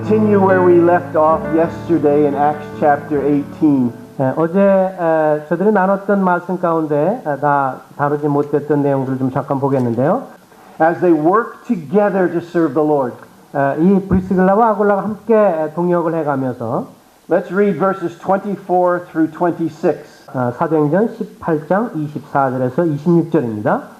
continue where we left off yesterday in Acts chapter 18. 어제 저들이 나눴던 말씀 가운데 다 다루지 못했던 내용들을 좀 잠깐 보겠는데요. As they work together to serve the Lord. 이 브리스길라와 아굴라가 함께 동역을 해가면서 Let's read verses 24 through 26. 사도행전 18장 24절에서 26절입니다.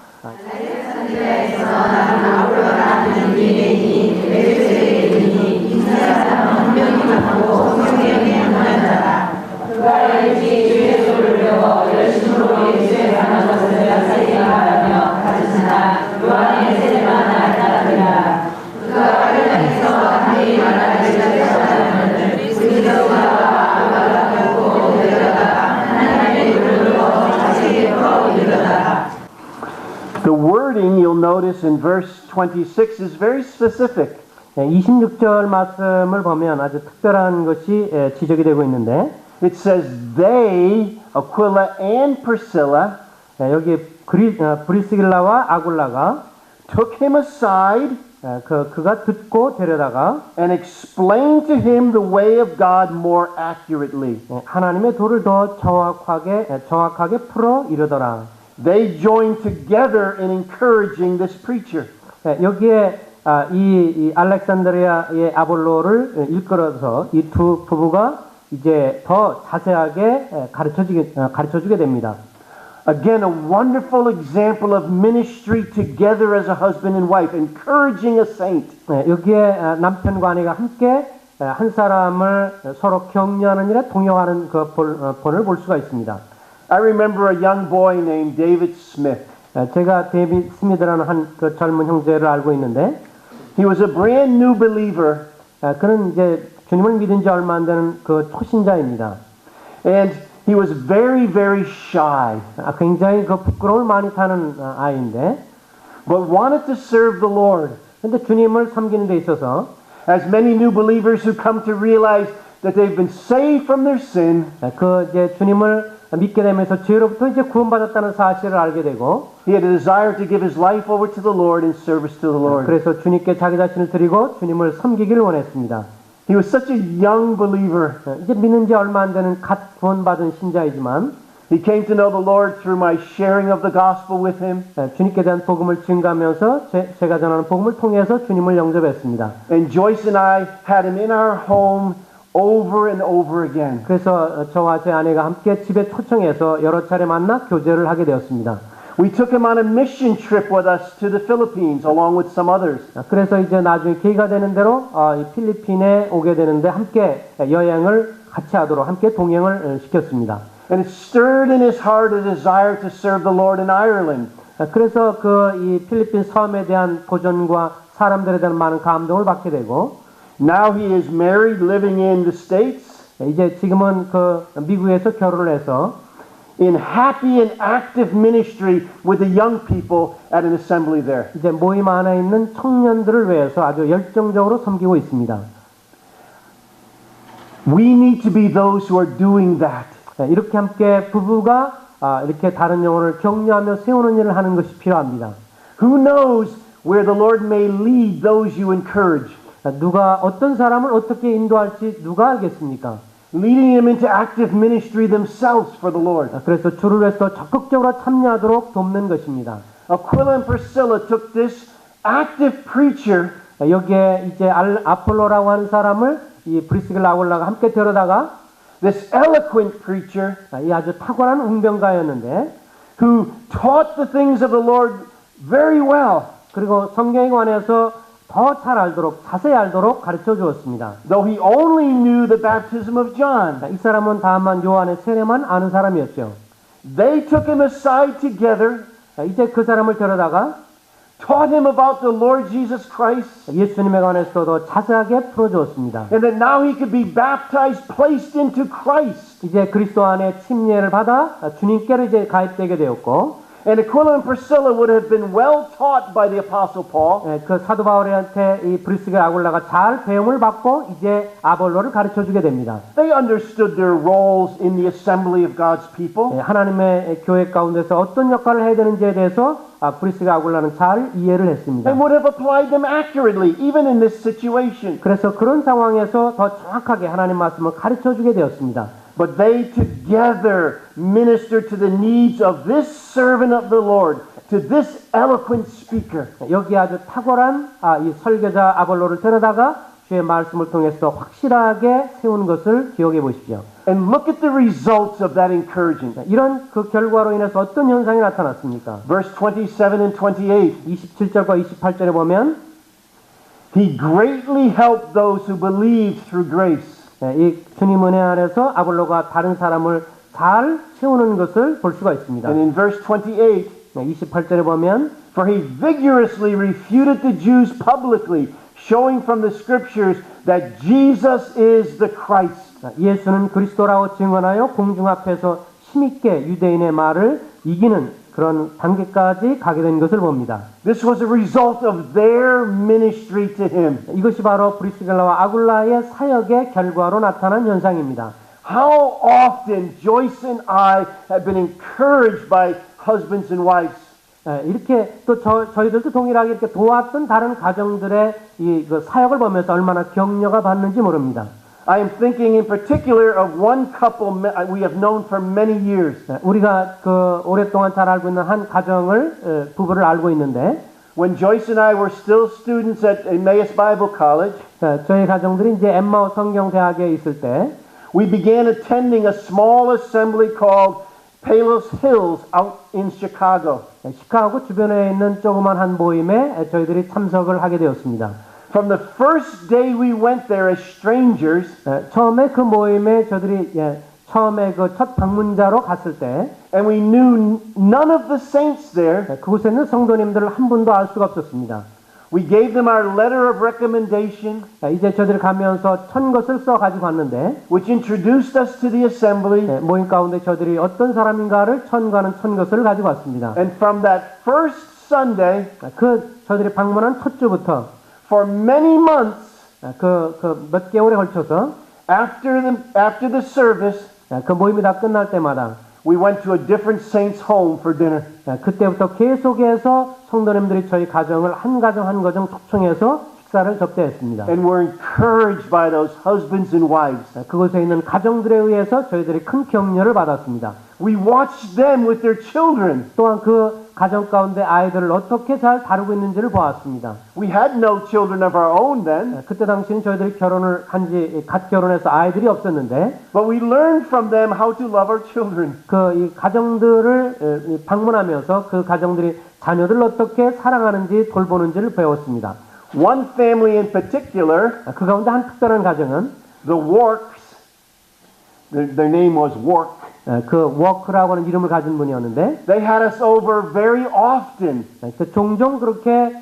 The wording you'll notice in verse 26 is very specific. 26절 말씀을 보면 아주 특별한 것이 지적이 되고 있는데 It says they, Aquila and Priscilla, 여기 브리스길라와 아굴라가 took him aside 그가 듣고 데려다가 and explained to him the way of God more accurately. 하나님의 도를 더 정확하게 풀어 이르더라. They joined together in encouraging this preacher. 여기에 이 알렉산드리아의 아볼로를 일컬어서 이 두 부부가 이제 더 자세하게 가르쳐주게 됩니다. Again, a wonderful example of ministry together as a husband and wife, encouraging a saint. 여기에 남편과 아내가 함께 한 사람을 서로 격려하는 일에 동역하는 그 본을 볼 수가 있습니다. I remember a young boy named David Smith. 제가 데이빗 스미드라는 한 그 젊은 형제를 알고 있는데 He was a brand new believer. 그는 이제 주님을 믿은 지 얼마 안 되는 그 초신자입니다. And he was very, very shy. 굉장히 그 부끄러움을 많이 타는 아이인데 But wanted to serve the Lord. 근데 주님을 섬기는 데 있어서 As many new believers who come to realize that they've been saved from their sin. 그 이제 주님을 믿게 되면서 죄로부터 이제 구원받았다는 사실을 알게 되고 He had a desire to give his life over to the Lord in service to the Lord. 그래서 주님께 자기 자신을 드리고 주님을 섬기기를 원했습니다. He was such a young believer. 이제 믿는 지 얼마 안 되는 갓 구원받은 신자이지만 He came to know the Lord through my sharing of the gospel with him. 주님께 대한 복음을 증가하면서 제가 전하는 복음을 통해서 주님을 영접했습니다. And Joyce and I had him in our home over and over again. 그래서 저와 제 아내가 함께 집에 초청해서 여러 차례 만나 교제를 하게 되었습니다. We took him on a mission trip with us to the Philippines along with some others. 그래서 이제 나중에 기회가 되는 대로 이 필리핀에 오게 되는데 함께 여행을 같이 하도록 함께 동행을 시켰습니다. And it stirred in his heart a desire to serve the Lord in Ireland. 그래서 그 이 필리핀 섬에 대한 도전과 사람들에 대한 많은 감동을 받게 되고 Now he is married, living in the States. 이제 지금은 그 미국에서 결혼을 해서 in happy and active ministry with the young people at an assembly there. 이제 모임 안에 있는 청년들을 위해서 아주 열정적으로 섬기고 있습니다. We need to be those who are doing that. 이렇게 함께 부부가 이렇게 다른 영혼을 격려하며 세우는 일을 하는 것이 필요합니다. Who knows where the Lord may lead those you encourage? 누가 어떤 사람을 어떻게 인도할지 누가 알겠습니까? Leading them into active ministry themselves for the Lord. 그래서 주를 위해서 적극적으로 참여하도록 돕는 것입니다. Aquila and Priscilla took this active preacher. 여기에 이제 아폴로라고 하는 사람을 이 브리스길라 아굴라가 함께 데려다가 this eloquent preacher, 이 아주 탁월한 웅변가였는데 who taught the things of the Lord very well. 그리고 성경에 관해서 더 잘 알도록 자세히 알도록 가르쳐 주었습니다. Though he only knew the baptism of John. 이 사람은 다만 요한의 세례만 아는 사람이었죠. They took him aside together. 이제 그 사람을 데려다가 taught him about the Lord Jesus Christ. 예수님에 관해서 더 자세하게 풀어주었습니다. And that now he could be baptized, placed into Christ. 이제 그리스도 안에 침례를 받아 주님께로 이제 가입되게 되었고, And Aquila and Priscilla would have been well taught by the Apostle Paul. 그 사도 바울한테 이 브리스가 아굴라가 잘 배움을 받고 이제 아볼로를 가르쳐 주게 됩니다. They understood their roles in the assembly of God's people. 하나님의 교회 가운데서 어떤 역할을 해야 되는지에 대해서 브리스가 아굴라는 잘 이해를 했습니다. And would have applied them accurately, even in this situation. 그래서 그런 상황에서 더 정확하게 하나님 말씀을 가르쳐 주게 되었습니다. But they together ministered to the needs of this servant of the Lord, to this eloquent speaker. 여기 아주 탁월한 이 설교자 아볼로를 데려다가 주의 말씀을 통해서 확실하게 세우는 것을 기억해 보십시오. And look at the results of that encouragement. 이런 그 결과로 인해서 어떤 현상이 나타났습니까? Verse 27 and 28. 27절과 28절에 보면 He greatly helped those who believed through grace. 이 주님 은혜 안에서 아볼로가 다른 사람을 잘 세우는 것을 볼 수가 있습니다. And in verse 28, 28절에 보면 for he vigorously refuted the Jews publicly, showing from the scriptures that Jesus is the Christ. 예수는 그리스도라고 증언하여 공중 앞에서 힘있게 유대인의 말을 이기는 그런 단계까지 가게 된 것을 봅니다. This was a result of their ministry to him. 이것이 바로 브리스길라와 아굴라의 사역의 결과로 나타난 현상입니다. How often Joyce and I have been encouraged by husbands and wives. 이렇게 또 저희들도 동일하게 이렇게 도왔던 다른 가정들의 이 그 사역을 보면서 얼마나 격려가 받는지 모릅니다. I am thinking in particular of one couple we have known for many years. 우리가 그 오랫동안 잘 알고 있는 한 가정을 부부를 알고 있는데 When Joyce and I were still students at Emmaus Bible College, 저희 가정들이 이제 엠마오 성경대학에 있을 때 we began attending a small assembly called Palos Hills out in Chicago. 시카고 주변에 있는 조그만 한 모임에 저희들이 참석을 하게 되었습니다. From the first day we went there as strangers, 처음에 그 모임에 저들이 처음에 그 첫 방문자로 갔을 때 and we knew none of the saints there, 그곳에 있는 성도님들을 한 분도 알 수가 없었습니다. we gave them our letter of recommendation, 이제 저들이 가면서 천 것을 써 가지고 왔는데 which introduced us to the assembly. 모임 가운데 저들이 어떤 사람인가를 천가는 천 것을 가지고 왔습니다. And from that first Sunday, 그 저들이 방문한 첫 주부터 for many months, 그 몇 개월에 걸쳐서 after the service, 그 모임이 다 끝날 때마다 we went to a different saint's home for dinner. 그때부터 계속해서 성도님들이 저희 가정을 한 가정 한 가정 초청해서 식사를 접대했습니다. And were encouraged by those husbands and wives. 그곳에 있는 가정들에 의해서 저희들이 큰 격려를 받았습니다. We watched them with their children. 또한 그 가정 가운데 아이들을 어떻게 잘 다루고 있는지를 보았습니다. We had no children of our own then, 그때 당시는 저희들이 결혼을 갓 결혼해서 아이들이 없었는데 but we learned from them how to love our children. 그 이 가정들을 방문하면서 그 가정들이 자녀들을 어떻게 사랑하는지 돌보는지를 배웠습니다. One family in particular, 그 가운데 한 특별한 가정은 the Works, their name was Work. 그 워크라고 하는 이름을 가진 분이었는데 They had us over very often. 종종 그렇게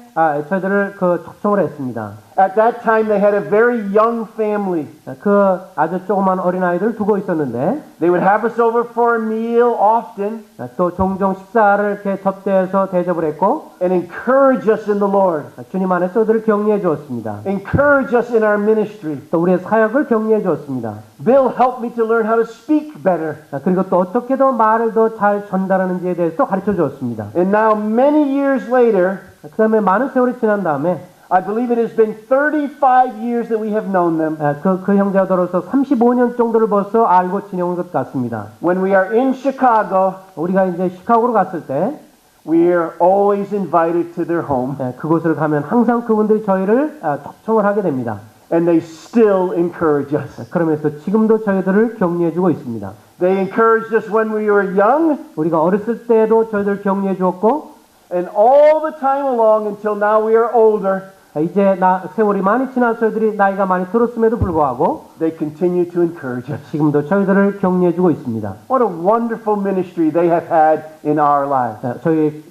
저희들을 그 초청을 했습니다. At that time, they had a very young family. 그 아주 조그만 어린 아이들 두고 있었는데 They would have us over for a meal often 또 종종 식사를 이렇게 접대해서 대접을 했고 and encourage us in the Lord. 주님 안에서 그들을 격려해 주었습니다. Encourage us in our ministry. 또 우리의 사역을 격려해 주었습니다. Bill helped me to learn how to speak better. 그리고 또 어떻게 더 말을 더 잘 전달하는지에 대해서 가르쳐 주었습니다. And now, many years later, 그 다음에 많은 세월이 지난 다음에 I believe it has been 35 years that we have known them. 그 형제들로서 35년 정도를 벌써 알고 지내온 것 같습니다. When we are in Chicago, 우리가 이제 시카고로 갔을 때 we are always invited to their home. 그곳을 가면 항상 그분들이 저희를 초청을 하게 됩니다. And they still encourage us. 그러면서 지금도 저희들을 격려해주고 있습니다. They encouraged us when we were young, 우리가 어렸을 때도 저희들 격려해 주었고 and all the time along until now we are older, 이제 세월이 많이 지나 저희들이 나이가 많이 들었음에도 불구하고 they continue to encourage us. 지금도 저희들을 격려해 주고 있습니다. What a wonderful ministry they have had in our lives.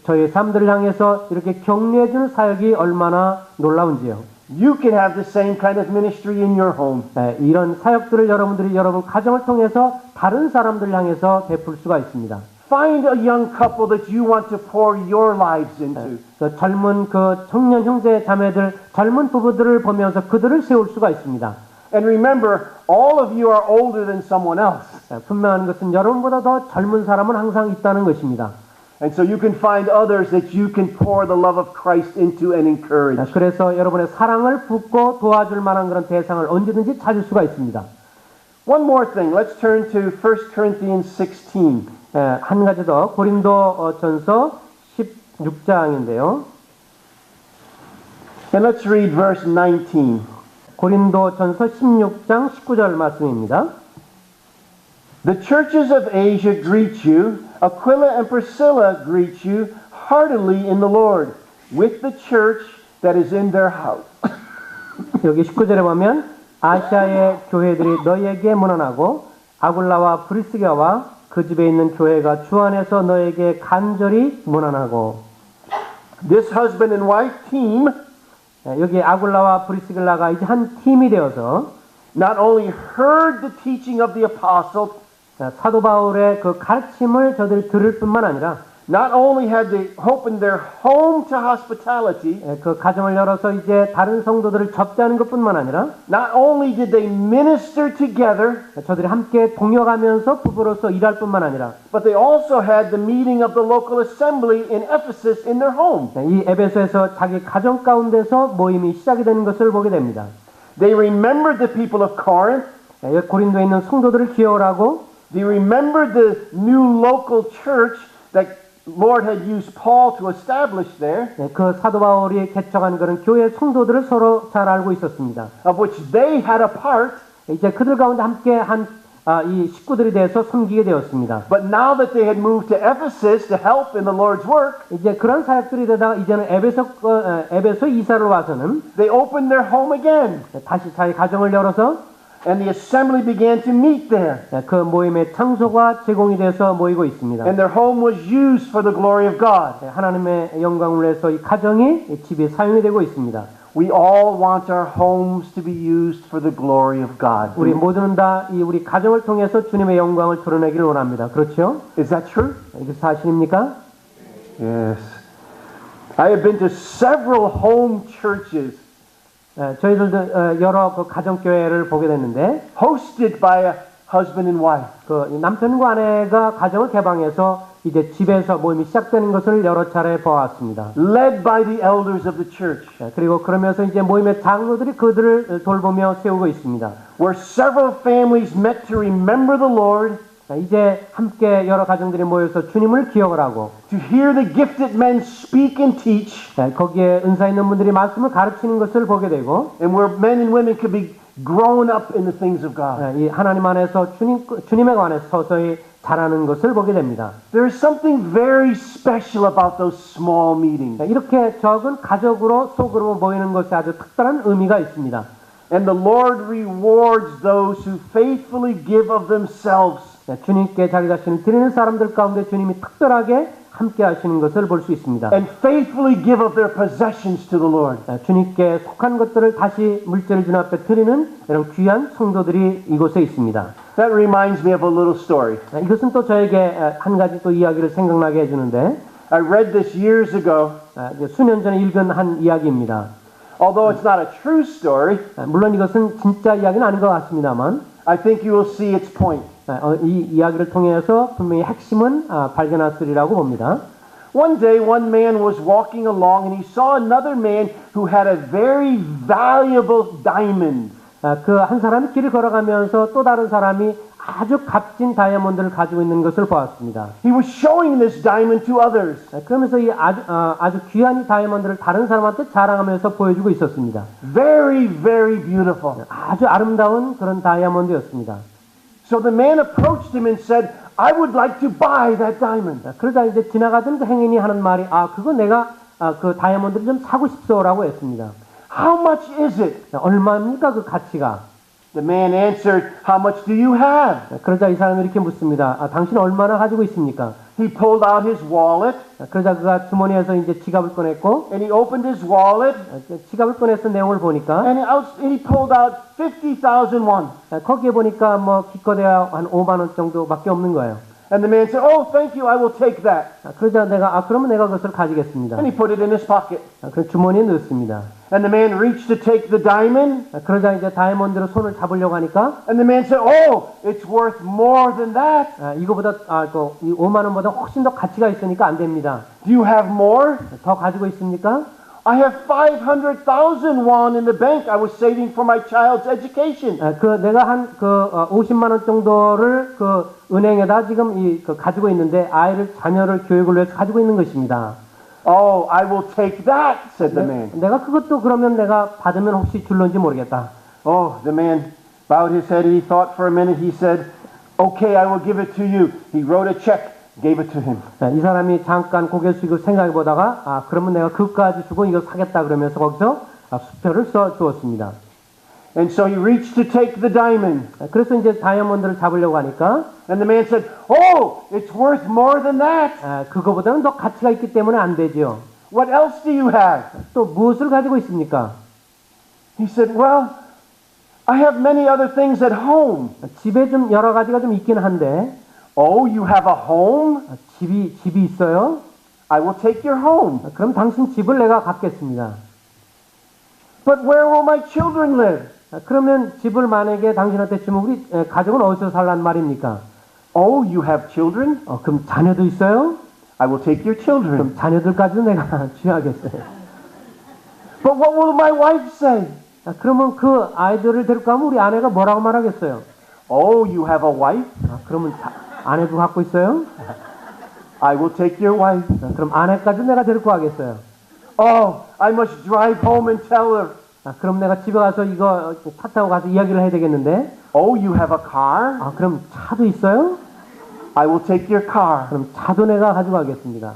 저희의 삶들을 향해서 이렇게 격려해 주는 사역이 얼마나 놀라운지요. You can have the same kind of ministry in your home. 이런 사역들을 여러분 가정을 통해서 다른 사람들 향해서 베풀 수가 있습니다. find a young couple that you want to pour your lives into. 그 젊은 그 청년 형제 자매들, 젊은 부부들을 보면서 그들을 세울 수가 있습니다. And remember, all of you are older than someone else. 분명한 것은 여러분보다 더 젊은 사람은 항상 있다는 것입니다. And so you can find others that you can pour the love of Christ into and encourage. 그래서 여러분의 사랑을 붓고 도와줄 만한 그런 대상을 언제든지 찾을 수가 있습니다. One more thing. Let's turn to 1 Corinthians 16. 한 가지 더 고린도 전서 16장인데요. And let's read verse 19. 고린도 전서 16장 19절 말씀입니다. The churches of Asia greet you. Aquila and Priscilla greet you heartily in the Lord, with the church that is in their house. 여기 19절에 보면 아시아의 교회들이 너희에게 문안하고 아굴라와 브리스가와 그 집에 있는 교회가 주 안에서 너에게 간절히 문안하고. This husband and wife team 여기 아굴라와 브리스길라가 이제 한 팀이 되어서 not only heard the teaching of the apostle, 사도 바울의 그 가르침을 저들이 들을 뿐만 아니라 not only had they opened their home to hospitality, 그 가정을 열어서 이제 다른 성도들을 접대하는 것뿐만 아니라 not only did they minister together, 저들이 함께 동역하면서 부부로서 일할 뿐만 아니라 but they also had the meeting of the local assembly in Ephesus in their home. 이 에베소에서 자기 가정 가운데서 모임이 시작이 되는 것을 보게 됩니다. They remembered the people of Corinth. 고린도에 있는 성도들을 기억하고 They remembered the new local church that Lord had used Paul to establish there, 그 사도 바울이 개척한 그런 교회 성도들을 서로 잘 알고 있었습니다. of which they had a part. 이제 그들 가운데 함께 이 식구들이 돼서 섬기게 되었습니다. But now that they had moved to Ephesus to help in the Lord's work, 이제 그런 사역들이 되다가 이제는 에베소 이사를 와서는 they opened their home again, 다시 자기 가정을 열어서 and the assembly began to meet there. 그 모임의 장소가 제공이 돼서 모이고 있습니다. And their home was used for the glory of God. 하나님의 영광을 위해서 이 가정이 이 집이 사용이 되고 있습니다. We all want our homes to be used for the glory of God. 우리 모두는 다 이 우리 가정을 통해서 주님의 영광을 드러내기를 원합니다. 그렇죠? Is that true? 이게 사실입니까? Yes. I have been to several home churches 저희들도 여러 그 가정교회를 보게 됐는데 hosted by a husband and wife. 그 남편과 아내가 가정을 개방해서 이제 집에서 모임이 시작되는 것을 여러 차례 보았습니다. Led by the elders of the church. 그리고 그러면서 이제 모임의 장로들이 그들을 돌보며 세우고 있습니다. Where several families met to remember the Lord, 이제 함께 여러 가정들이 모여서 주님을 기억을 하고 to hear the gifted men speak and teach, 거기에 은사 있는 분들이 말씀을 가르치는 것을 보게 되고 and where men and women could be grown up in the things of God. 이 하나님 안에서 주님에 관해서 서서히 자라는 것을 보게 됩니다. There is something very special about those small meetings. 이렇게 적은 가족으로 소그룹으로 모이는 것이 아주 특별한 의미가 있습니다. And the Lord rewards those who faithfully give of themselves. 주님께 자기 자신을 드리는 사람들 가운데 주님이 특별하게 함께 하시는 것을 볼 수 있습니다. And faithfully give of their possessions to the Lord. 주님께 속한 것들을 다시 물질을 주님 앞에 드리는 이런 귀한 성도들이 이곳에 있습니다. That reminds me of a little story. 이것은 또 저에게 한 가지 또 이야기를 생각나게 해주는데 I read this years ago. 수년 전에 읽은 한 이야기입니다. Although it's not a true story, 물론 이것은 진짜 이야기는 아닌 것 같습니다만 I think you will see its point. 이 이야기를 통해서 분명히 핵심은 발견하시리라고 봅니다. One day, one man was walking along and he saw another man who had a very valuable diamond. 그 한 사람이 길을 걸어가면서 또 다른 사람이 아주 값진 다이아몬드를 가지고 있는 것을 보았습니다. He was showing this diamond to others. 그러면서 이 아주 귀한 이 다이아몬드를 다른 사람한테 자랑하면서 보여주고 있었습니다. Very, very beautiful. 아주 아름다운 그런 다이아몬드였습니다. So the man approached him and said, I would like to buy that diamond. 그러자 이제 지나가던 그 행인이 하는 말이 그거 내가 그 다이아몬드를 좀 사고 싶소라고 했습니다. How much is it? 얼마입니까 그 가치가? The man answered, How much do you have? 그러자 이 사람이 이렇게 묻습니다. 당신 얼마나 가지고 있습니까? He pulled out his wallet 그러자 그가 주머니에서 이제 지갑을 꺼냈고 and he opened his wallet 지갑을 꺼내서 내용을 보니까 and he pulled out 50,000 won. 거기에 보니까 뭐 기껏해야 한 5만 원 정도밖에 없는 거예요. And the man said, "Oh, thank you, I will take that." 그러자 내가 그러면 내가 그것을 가지겠습니다. And he put it in his pocket. 그 주머니에 넣습니다. And the man reached to take the diamond. 그러자 이제 다이아몬드로 손을 잡으려고 하니까 And the man said, "Oh, it's worth more than that. 이거보다 이 5만 원보다 훨씬 더 가치가 있으니까 안 됩니다. Do you have more? 더 가지고 있습니까? I have 500,000 won in the bank. I was saving for my child's education." 내가 한 50만 원 정도를 은행에다 지금 가지고 있는데 자녀를 교육을 위해서 가지고 있는 것입니다. "Oh, I will take that," said the man. 내가 그것도 그러면 내가 받으면 혹시 줄런지 모르겠다. Oh, the man bowed his head and he thought for a minute. He said, "Okay, I will give it to you." He wrote a check, gave it to him. 이 사람이 잠깐 고개를 숙이고 생각해 보다가 그러면 내가 그것까지 주고 이거 사겠다 그러면서 거기서 수표를 써 주었습니다. And so he reached to take the diamond. 그래서 이제 다이아몬드를 잡으려고 하니까 And the man said, "Oh, it's worth more than that. 그거보다는 더 가치가 있기 때문에 안 되죠. What else do you have?" 또 무엇을 가지고 있습니까? He said, "Well, I have many other things at home." 집에 좀 여러 가지가 좀 있긴 한데 "Oh, you have a home? 집이 있어요? I will take your home. 그럼 당신 집을 내가 갖겠습니다. But where will my children live?" 그러면 집을 만약에 당신한테 주면 우리 가족은 어디서 살란 말입니까? "Oh, you have children? 그럼 자녀도 있어요? I will take your children." 그럼 자녀들까지도 내가 취하겠어요. "But what will my wife say?" 그러면 그 아이들을 데리고 가면 우리 아내가 뭐라고 말하겠어요? "Oh, you have a wife? 그러면 아내도 갖고 있어요? I will take your wife." 그럼 아내까지 내가 데리고 가겠어요. "Oh, I must drive home and tell her." 그럼 내가 집에 가서 이거 차 타고 가서 이야기를 해야 되겠는데 "Oh, you have a car? 그럼 차도 있어요? I will take your car." 그럼 차도 내가 가지고 가겠습니다.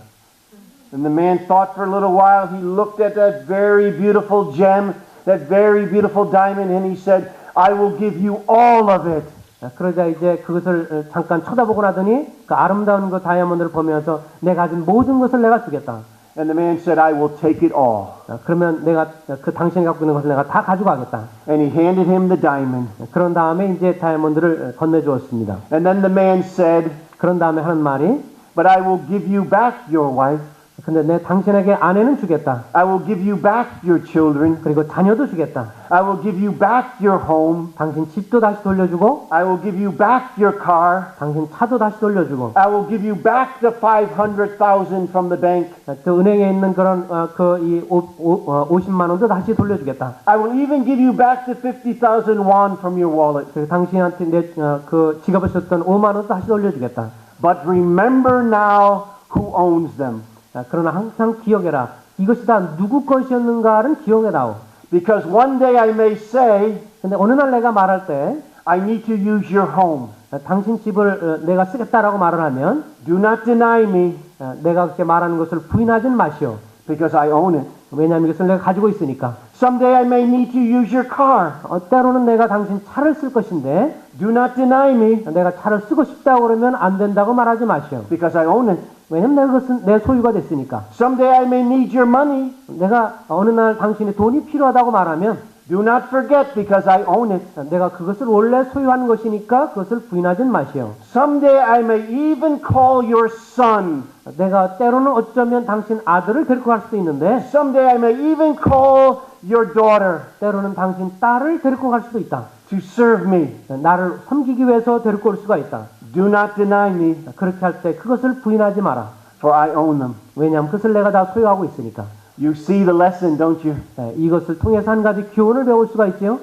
And the man thought for a little while. He looked at that very beautiful gem, that very beautiful diamond, and he said, "I will give you all of it." 그러자 이제 그것을 잠깐 쳐다보고 나더니 그 아름다운 그 다이아몬드를 보면서 내가 가진 모든 것을 내가 주겠다. And the man said, "I will take it all." 그러면 내가 당신이 갖고 있는 것을 내가 다 가지고 가겠다. And he handed him the diamond. 그런 다음에 이제 다이아몬드를 건네주었습니다. And then the man said, 그런 다음에 하는 말이 "But I will give you back your wife. 근데 내 당신에게 아내는 주겠다. I will give you back your children. 그리고 자녀도 주겠다. I will give you back your home. 당신 집도 다시 돌려주고 I will give you back your car. 당신 차도 다시 돌려주고 I will give you back the 500,000 from the bank. 또 은행에 있는 그런 50만 원도 다시 돌려주겠다. I will even give you back the 50,000 won from your wallet. 그리고 당신한테 그 지갑에 썼던 5만 원도 다시 돌려주겠다. But remember now who owns them. 그러나 항상 기억해라. 이것이 다 누구 것이었는가를 기억해다오. Because one day I may say, 근데 어느 날 내가 말할 때 I need to use your home. 당신 집을 내가 쓰겠다라고 말을 하면 Do not deny me 내가 그렇게 말하는 것을 부인하진 마시오. because I own it. 왜냐하면 이것을 내가 가지고 있으니까. Someday I may need to use your car. 때로는 내가 당신 차를 쓸 것인데 Do not deny me 내가 차를 쓰고 싶다고 그러면 안 된다고 말하지 마시오. because I own it. 왜냐면 내가 그것은 내 소유가 됐으니까. Someday I may need your money. 내가 어느 날 당신의 돈이 필요하다고 말하면 Do not forget because I own it. 내가 그것을 원래 소유한 것이니까 그것을 부인하진 마시오. Someday I may even call your son. 내가 때로는 어쩌면 당신 아들을 데리고 갈 수도 있는데 Someday I may even call your daughter 때로는 당신 딸을 데리고 갈 수도 있다. to serve me. 나를 섬기기 위해서 데리고 올 수가 있다. Do not deny me 그렇게 할 때 그것을 부인하지 마라. for I own them. 왜냐하면 그것을 내가 다 소유하고 있으니까. You see the lesson, don't you? 이것을 통해서 한 가지 교훈을 배울 수가 있지요.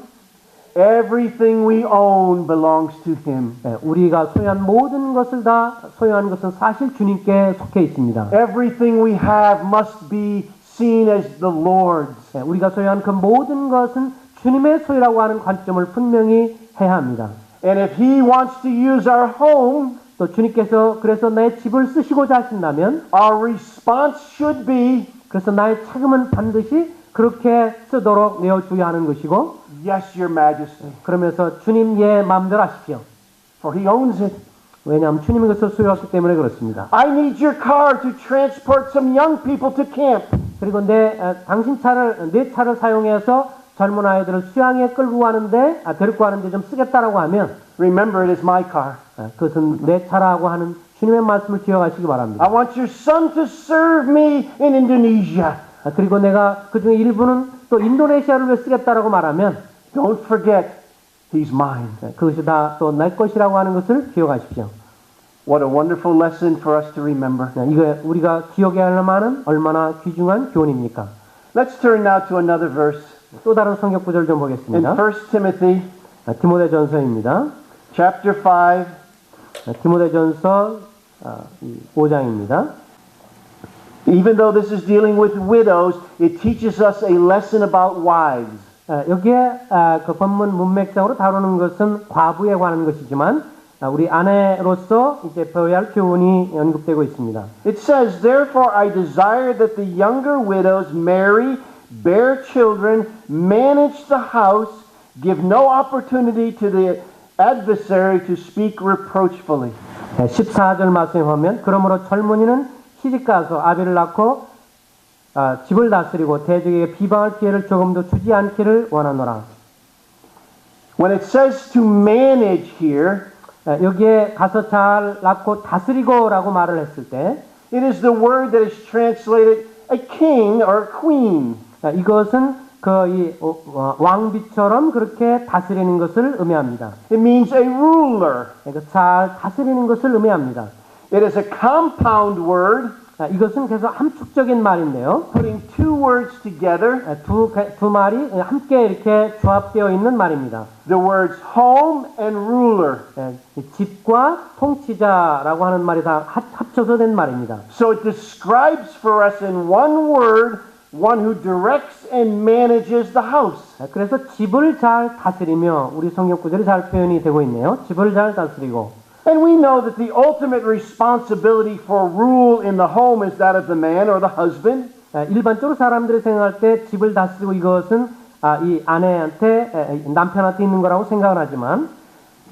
Everything we own belongs to Him. 우리가 소유한 모든 것을 다 소유한 것은 사실 주님께 속해 있습니다. Everything we have must be seen as the Lord's. 우리가 소유한 그 모든 것은 주님의 소유라고 하는 관점을 분명히 해야 합니다. And if He wants to use our home, 또 주님께서 그래서 내 집을 쓰시고자 하신다면 our response should be, 그래서 나의 책임은 반드시 그렇게 쓰도록 내어주어야 하는 것이고 yes, Your Majesty. 그러면서 주님 예 마음대로 하십시오. For He owns it. 왜냐하면 주님이 그것을 소유했기 때문에 그렇습니다. I need your car to transport some young people to camp. 그리고 당신 차를 내 차를 사용해서 젊은 아이들을 수양에 끌고 가는데 데리고 가는데 좀 쓰겠다라고 하면 Remember, it is my car. 그것은 내 차라고 하는 주님의 말씀을 기억하시기 바랍니다. I want your son to serve me in Indonesia. 그리고 내가 그 중에 일부는 또 인도네시아를 위해 쓰겠다라고 말하면 Don't forget, he's mine. 그것이 다 또 내 것이라고 하는 것을 기억하십시오. What a wonderful lesson for us to remember. 이거 우리가 기억해야 할 만한 얼마나 귀중한 교훈입니까? Let's turn now to another verse. 또 다른 성경 구절 좀 In 보겠습니다. 1 Timothy 디모데전서입니다. chapter 5, 디모데전서 5장입니다. even though this is dealing with widows, it teaches us a lesson about wives. 여기에 그 본문 문맥적으로 다루는 것은 과부에 관한 것이지만 우리 아내로서 이제 배워야 할 교훈이 언급되고 있습니다. It says, therefore I desire that the younger widows marry, bear children, manage the house, give no opportunity to the adversary to speak reproachfully. 14절 말씀에 보면 그러므로 젊은이는 시집가서 아비를 낳고 집을 다스리고 대적에게 비방할 기회를 조금도 주지 않기를 원하노라. When it says to manage here, 여기에 가서 잘 낳고 다스리고라고 말을 했을 때 it is the word that is translated a king or a queen. 이것은 그 왕비처럼 그렇게 다스리는 것을 의미합니다. It means a ruler. 그러니까 잘 다스리는 것을 의미합니다. It is a compound word, 이것은 계속 함축적인 말인데요. putting two words together. 두 말이 함께 이렇게 조합되어 있는 말입니다. The words home and ruler. 집과 통치자라고 하는 말이 다 합쳐서 된 말입니다. So it describes for us in one word one who directs and manages the house. 그래서 집을 잘 다스리며 우리 성경 구절이 잘 표현이 되고 있네요. 집을 잘 다스리고. And we know that the ultimate responsibility for rule in the home is that of the man or the husband. 일반적으로 사람들이 생각할 때 집을 다스리고 이것은 이 아내한테 남편한테 있는 거라고 생각을 하지만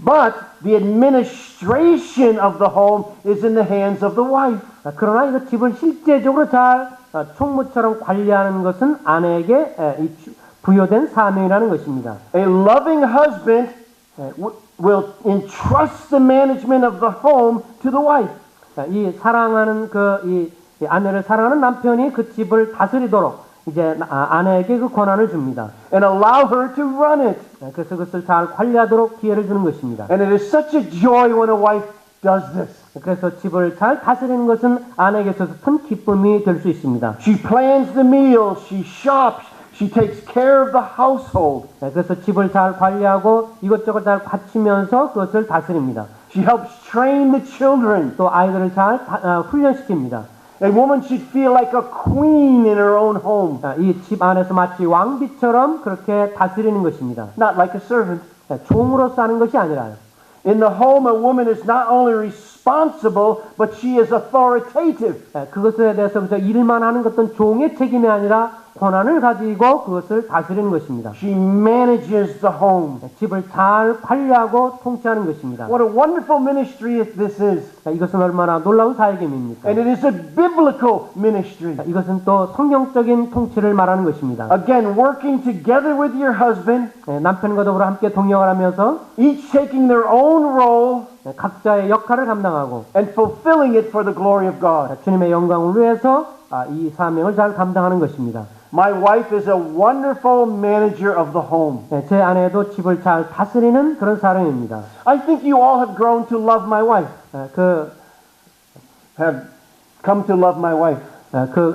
But the administration of the home is in the hands of the wife. 그러나 이거 집을 실제적으로 잘 총무처럼 관리하는 것은 아내에게 부여된 사명이라는 것입니다. A loving husband will entrust the management of the home to the wife. 이 사랑하는 이 아내를 사랑하는 남편이 그 집을 다스리도록 이제 아내에게 그 권한을 줍니다. And allow her to run it. 그래서 그것을 잘 관리하도록 기회를 주는 것입니다. And it is such a joy when a wife does this. 그래서 집을 잘 다스리는 것은 아내에게 있어서 큰 기쁨이 될 수 있습니다. She plans the meals, she shops, she takes care of the household. 그래서 집을 잘 관리하고 이것저것 잘 갖추면서 그것을 다스립니다. She helps train the children. 또 아이들을 잘 훈련시킵니다. A woman should feel like a queen in her own home, 이 집 안에서 마치 왕비처럼 그렇게 다스리는 것입니다. not like a servant. 종으로서 하는 것이 아니라요. In the home, a woman is not only responsible, but she is authoritative. 그것에 대해서 그저 일만 하는 것은 종의 책임이 아니라 권한을 가지고 그것을 다스리는 것입니다. She manages the home. 집을 잘 관리하고 통치하는 것입니다. What a wonderful ministry this is. 이것은 얼마나 놀라운 사역임입니까? And it is a biblical ministry. 이것은 또 성경적인 통치를 말하는 것입니다. Again, working together with your husband, 남편과 더불어 함께 동역을 하면서 each taking their own role 각자의 역할을 감당하고 and fulfilling it for the glory of God. 주님의 영광을 위해서 이 사명을 잘 감당하는 것입니다. My wife is a wonderful manager of the home. 제 아내도 집을 잘 다스리는 그런 사람입니다. I think you all have grown to love my wife. Have come to love my wife.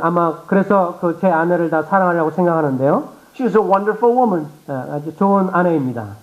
아마 그래서 제 아내를 다 사랑하려고 생각하는데요. She is a wonderful woman. 아주 좋은 아내입니다.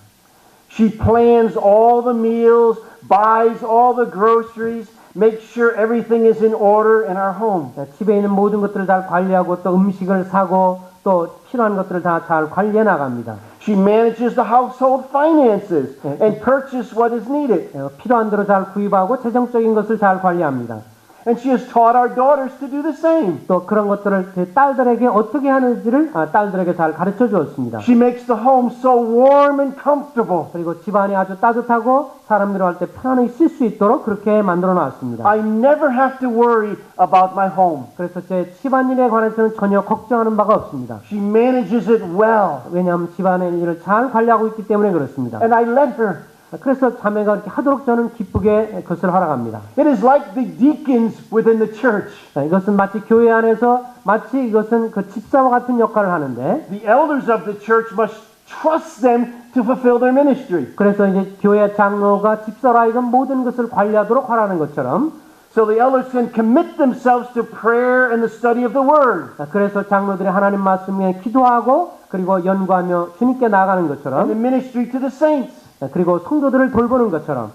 She plans all the meals, buys all the groceries, makes sure everything is in order in our home. 집에 있는 모든 것들을 잘 관리하고 또 음식을 사고 또 필요한 것들을 다 잘 관리해 나갑니다. She manages the household finances and purchase what is needed. 필요한 대로 잘 구입하고 재정적인 것을 잘 관리합니다. And she has taught our daughters to do the same. 또 그런 것들을 제 딸들에게 어떻게 하는지를 딸들에게 잘 가르쳐 주었습니다. She makes the home so warm and comfortable. 그리고 집안이 아주 따뜻하고 사람들이 할 때 편안히 쉴 수 있도록 그렇게 만들어 놨습니다. I never have to worry about my home. 그래서 제 집안일에 관해서는 전혀 걱정하는 바가 없습니다. She manages it well. 왜냐하면 집안의 일을 잘 관리하고 있기 때문에 그렇습니다. And I let her. 그래서 자매가 이렇게 하도록 저는 기쁘게 그것을 허락합니다. It is like the deacons within the church. 이것은 마치 교회 안에서 마치 이것은 그 집사와 같은 역할을 하는데 The elders of the church must trust them to fulfill their ministry. 그래서 이제 교회 장로가 집사로 하여금 모든 것을 관리하도록 하라는 것처럼 So the elders can commit themselves to prayer and the study of the word. 그래서 장로들이 하나님 말씀에 기도하고 그리고 연구하며 주님께 나아가는 And the 것처럼 ministry to the saints. 그리고 성도들을 돌보는 것처럼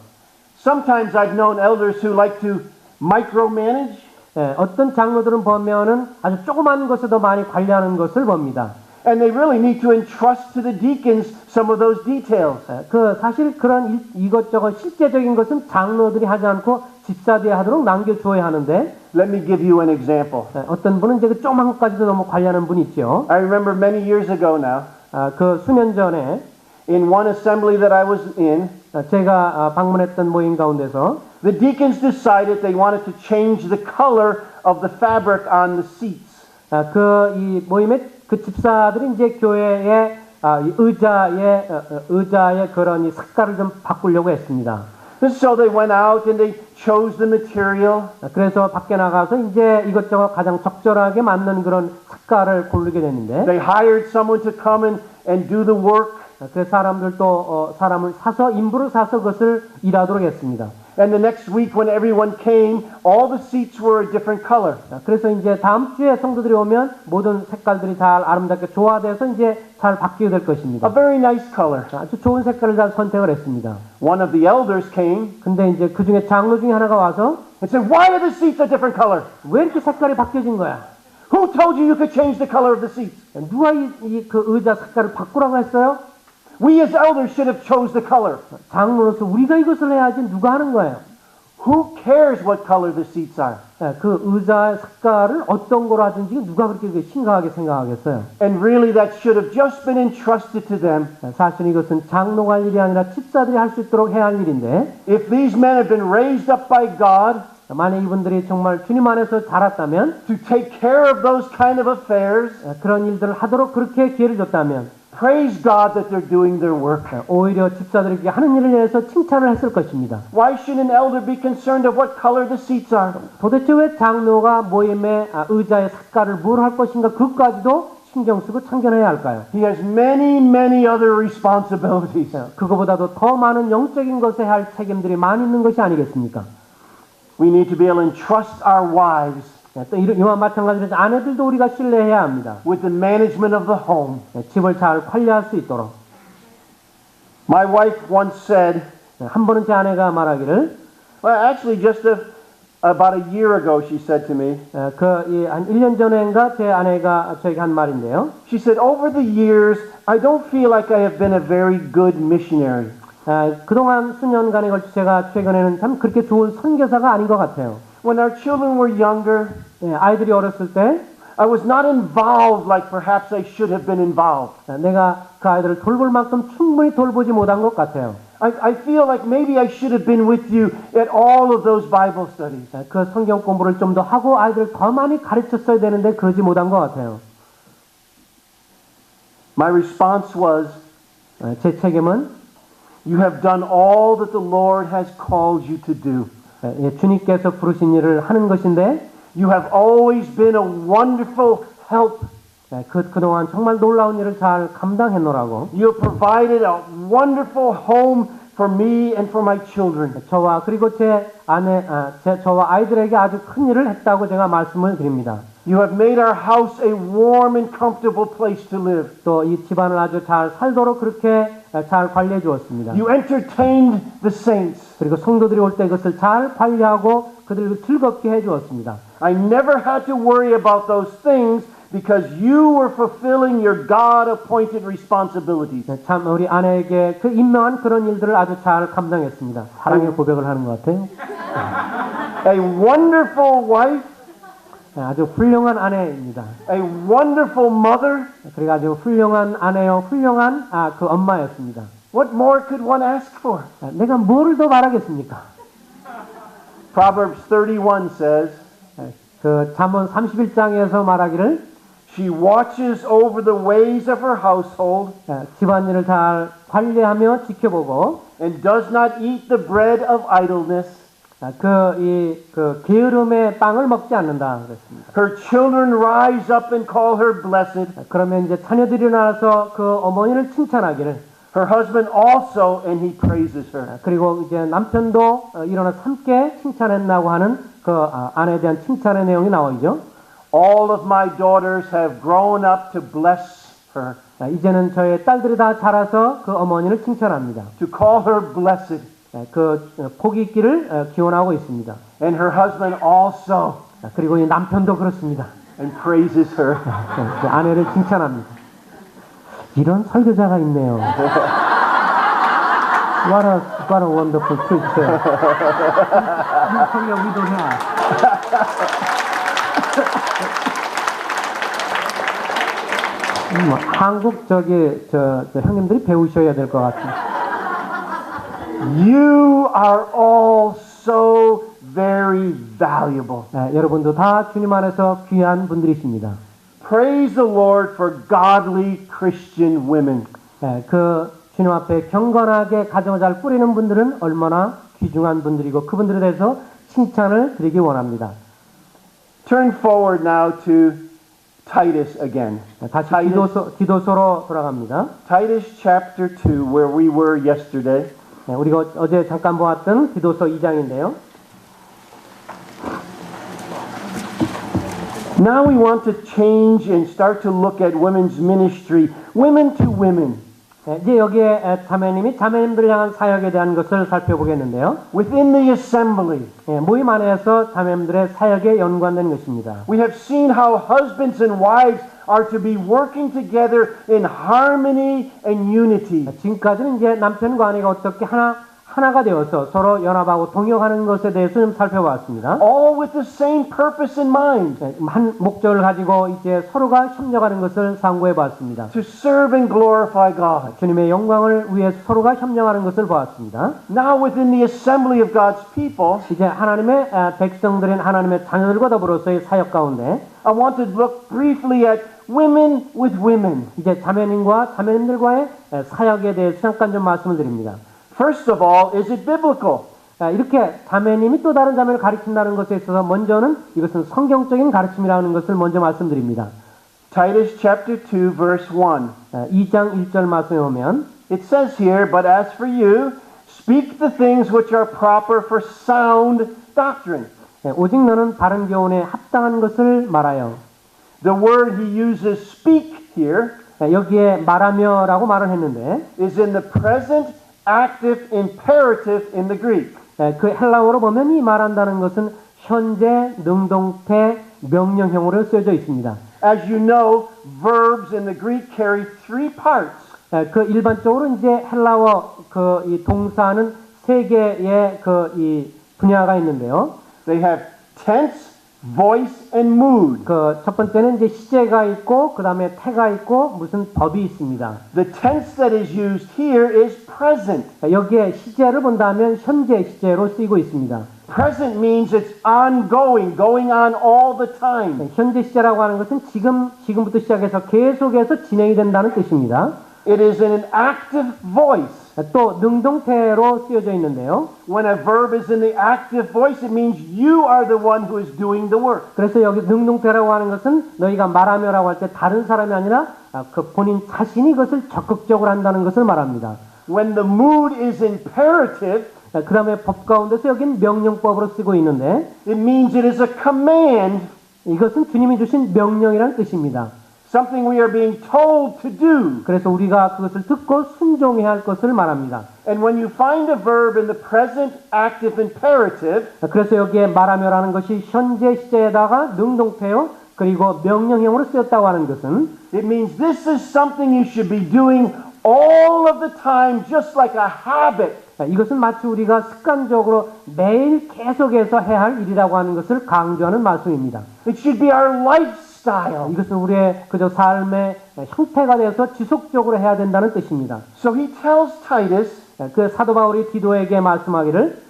Sometimes I've known elders who like to micromanage. 어떤 장로들은 보면은 아주 조그만 것에도 많이 관리하는 것을 봅니다. And they really need to entrust to the deacons some of those details. 사실 그런 이것저것 실제적인 것은 장로들이 하지 않고 집사들이 하도록 남겨주어야 하는데 Let me give you an example. 어떤 분은 이제 그 조그만 것까지도 너무 관리하는 분이 있죠. I remember many years ago now, 그 수년 전에 in one assembly that I was in, 제가 방문했던 모임 가운데서 the deacons decided they wanted to change the color of the fabric on the seats. 이 모임에 그 집사들이 이제 교회의 이 의자의 그런 이 색깔을 좀 바꾸려고 했습니다. So they went out and they chose the material. 그래서 밖에 나가서 이제 이것저것 가장 적절하게 맞는 그런 색깔을 고르게 됐는데 They hired someone to come and do the work. 그 사람들도 사람을 사서 인부를 사서 그것을 일하도록 했습니다. And the next week when everyone came, all the seats were a different color. 그래서 이제 다음 주에 성도들이 오면 모든 색깔들이 잘 아름답게 조화돼서 이제 잘 바뀌게 될 것입니다. A very nice color. 아주 좋은 색깔을 잘 선택을 했습니다. One of the elders came 근데 이제 그 중에 장로 중에 하나가 와서 and said, "Why are the seats a different color? 왜 이렇게 색깔이 바뀌어진 거야? Who told you you could change the color of the seats? 누가 그 의자 색깔을 바꾸라고 했어요? We as elders should have chose the color. 장로로서 우리가 이것을 해야지 누가 하는 거예요? Who cares what color the seats are? 그 의자의 색깔을 어떤 거로 하든지 누가 그렇게 심각하게 생각하겠어요? And really that should have just been entrusted to them. 사실 이것은 장로가 할 일이 아니라 집사들이 할 수 있도록 해야 할 일인데 If these men had been raised up by God 만약 이분들이 정말 주님 안에서 자랐다면 to take care of those kind of affairs, 그런 일들을 하도록 그렇게 기회를 줬다면 praise God that they're doing their work. 오히려 집사들에게 하는 일을 위해서 칭찬을 했을 것입니다. Why should an elder be concerned of what color the seats are? 도대체 왜 장로가 모임의 의자의 색깔을 뭘 할 것인가 그것까지도 신경 쓰고 참견해야 할까요? He has many, many other responsibilities. 그거보다도 더 많은 영적인 것에 할 책임들이 많이 있는 것이 아니겠습니까? We need to be able to entrust our wives 또 이와 마찬가지로 아내들도 우리가 신뢰해야 합니다. with the management of the home. 집을 잘 관리할 수 있도록. My wife once said, 한 번은 제 아내가 말하기를, well, actually just about a year ago she said to me, 한 1년 전인가 제 아내가 저에게 한 말인데요. she said, over the years, I don't feel like I have been a very good missionary. 그동안 수년간에 걸쳐 제가 최근에는 참 그렇게 좋은 선교사가 아닌 것 같아요. When our children were younger, 아이들이 어렸을 때 I was not involved like perhaps I should have been involved. 내가 그 아이들을 돌볼 만큼 충분히 돌보지 못한 것 같아요. I feel like maybe I should have been with you at all of those Bible studies. 그 성경 공부를 좀 더 하고 아이들을 더 많이 가르쳤어야 되는데 그러지 못한 것 같아요. My response was, 제 책임은 you have done all that the Lord has called you to do. 주님께서 부르신 일을 하는 것인데 You have always been a wonderful help. 그동안 정말 놀라운 일을 잘 감당했노라고. You have provided a wonderful home for me and for my children. 저와 그리고 저와 아이들에게 아주 큰 일을 했다고 제가 말씀을 드립니다. You have made our house a warm and comfortable place to live. 또 이 집안을 아주 잘 살도록 그렇게 잘 관리해 주었습니다. You entertained the saints. 그리고 성도들이 올 때 그것을 잘 관리하고 그들을 즐겁게 해 주었습니다. I never had to worry about those things because you were fulfilling your God-appointed responsibilities. 참 우리 아내에게 그 임명한 그런 일들을 아주 잘 감당했습니다. 사랑의 고백을 하는 것 같아요. A wonderful wife. 아주 훌륭한 아내입니다. A wonderful mother. 그리고 아주 훌륭한 아내요, 훌륭한 그 엄마였습니다. What more could one ask for? 내가 뭐를 더 바라겠습니까? Proverbs 31 says, 그 잠언 31장에서 말하기를 She watches over the ways of her household 집안일을 잘 관리하며 지켜보고 and does not eat the bread of idleness. 그 게으름의 빵을 먹지 않는다 그랬습니다. Her children rise up and call her blessed. 그러면 이제 자녀들이 일어나서 그 어머니를 칭찬하기를. Her husband also, and he praises her. 그리고 이제 남편도 일어나서 함께 칭찬했다고 하는 그 아내에 대한 칭찬의 내용이 나오죠. All of my daughters have grown up to bless her. 이제는 저의 딸들이 다 자라서 그 어머니를 칭찬합니다. To call her blessed. 그 복이 있기를 기원하고 있습니다. And her husband also. 그리고 이 남편도 그렇습니다. And praises her. 아내를 칭찬합니다. 이런 설교자가 있네요. What a wonderful preacher. 성경 위도냐. 한국 저 형님들이 배우셔야 될 것 같아요. You are all so very valuable. 여러분도 다 주님 안에서 귀한 분들이십니다. Praise the Lord for godly Christian women. 그 주님 앞에 경건하게 가정을 잘 꾸리는 분들은 얼마나 귀중한 분들이고 그분들에 대해서 칭찬을 드리기 원합니다. Turn forward now to Titus again. 다시 디도서로 돌아갑니다. Titus chapter 2, where we were yesterday. 우리가 어제 잠깐 보았던 디도서 2장인데요. Now we want to change and start to look at women's ministry, women to women. 이제 여기에 자매님들을 향한 사역에 대한 것을 살펴보겠는데요. Within the assembly, 모임 안에서 자매님들의 사역에 연관된 것입니다. we have seen how husbands and wives are to be working together in harmony and unity. 지금까지는 이제 남편과 아내가 어떻게 하나가 되어서 서로 연합하고 동역하는 것에 대해서 좀 살펴봤습니다. All with the same purpose in mind. 한 목적을 가지고 이제 서로가 협력하는 것을 상고해 봤습니다. To serve and glorify God. 주님의 영광을 위해서 서로가 협력하는 것을 보았습니다. Now within the assembly of God's people, 이제 하나님의 백성들인 하나님의 자녀들과 더불어서의 사역 가운데 I want to look briefly at women with women. 이제 자매님들과의 사역에 대해서 잠깐 좀 말씀을 드립니다. First of all, is it biblical? 이렇게 자매님이 또 다른 자매를 가르친다는 것에 있어서 먼저는 이것은 성경적인 가르침이라는 것을 먼저 말씀드립니다. Titus chapter 2 verse 1. 2장 1절 말씀에 보면 It says here, but as for you, speak the things which are proper for sound doctrine. 오직 너는 바른 교훈에 합당한 것을 말하여. The word he uses speak here 여기에 말하며라고 말을 했는데 is in the present active imperative in the Greek. 그 헬라어로 보면 이 말한다는 것은 현재 능동태 명령형으로 쓰여져 있습니다. As you know, verbs in the Greek carry three parts. 그 일반적으로 이제 헬라어 그 이 동사는 세 개의 그 이 분야가 있는데요. They have tense, voice, and mood. 그 첫 번째는 이제 시제가 있고 그 다음에 태가 있고 무슨 법이 있습니다. The tense that is used here is present. 여기에 시제를 본다면 현재 시제로 쓰이고 있습니다. Present means it's ongoing, going on all the time. 현재 시제라고 하는 것은 지금부터 시작해서 계속해서 진행이 된다는 뜻입니다. It is in an active voice. 또 능동태로 쓰여져 있는데요. When a verb is in the active voice, it means you are the one who is doing the work. 그래서 여기 능동태라고 하는 것은 너희가 말하며라고 할 때 다른 사람이 아니라 그 본인 자신이 그것을 적극적으로 한다는 것을 말합니다. When the mood is imperative, 그 다음에 법 가운데서 여긴 명령법으로 쓰고 있는데 it means it is a command, 이것은 주님이 주신 명령이라는 뜻입니다. something we are being told to do. 그래서 우리가 그것을 듣고 순종해야 할 것을 말합니다. And when you find a verb in the present active imperative, 그래서 여기에 말하며라는 것이 현재 시제에다가 능동태요 그리고 명령형으로 쓰였다고 하는 것은 it means this is something you should be doing all of the time, just like a habit. 이것은 마치 우리가 습관적으로 매일 계속해서 해야 할 일이라고 하는 것을 강조하는 말씀입니다. It should be our lifestyle. 이것은 우리의 그저 삶의 형태가 되어서 지속적으로 해야 된다는 뜻입니다. So he tells Titus, 그 사도 바울이 디도에게 말씀하기를